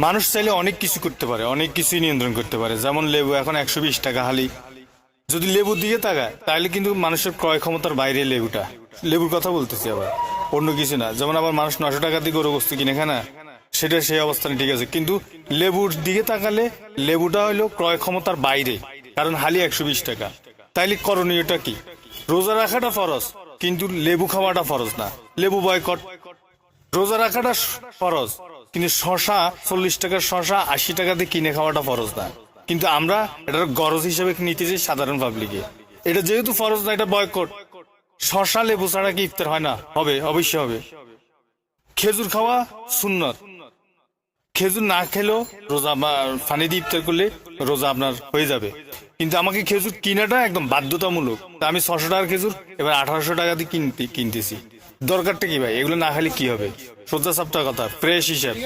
মানুষ চাইলে অনেক কিছু করতে পারে, অনেক কিছুই নিয়ন্ত্রণ করতে পারে। যেমন লেবু এখন 120 টাকা হালি। যদি লেবুর দিকে তাকায় তাহলে কিন্তু মানুষের ক্রয় ক্ষমতার বাইরে লেবুটা, লেবুর কথা বলতেছি, আবার অন্য কিছু না। যেমন আবার মানুষ 900 টাকা দিয়ে গরু গোস্ত কিনে খায় না, সেটা সেই অবস্থানে ঠিক আছে, কিন্তু লেবুর দিকে তাকালে লেবুটা হলো ক্রয় ক্ষমতার বাইরে, কারণ হালি 120 টাকা। তাইলে করণীয়টা কি? রোজা রাখাটা ফরজ, কিন্তু লেবু খাওয়াটা ফরজ না, লেবু বয়কট। রোজা রাখাটা ফরজ, কিন্তু শশা 40 টাকার শশা 80 টাকা দিয়ে কিনে খাওয়াটা ফরজ না, কিন্তু আমরা এটার গরজ হিসেবে নিতেছি সাধারণ পাবলিকে। এটা যেহেতু ফরজ না, এটা বয়কট। শশা লেবু ছাড়া কি ইফতার হয় না? হবে, অবশ্যই হবে। খেজুর খাওয়া সুন্নত, খেজুর না খেলেও রোজা বা পানি দিয়ে ইফতার করলে রোজা আপনার হয়ে যাবে। কিন্তু আমাকে খেজুর কিনাটা একদম বাধ্যতামূলক। তা আমি 600 টাকার খেজুর এবার 1800 টাকা দিয়ে কিনতেছি। দরকারটা কি ভাই? এগুলো না খেলে কি হবে? সোজা সাপটা কথা, ফ্রেশ হিসাব।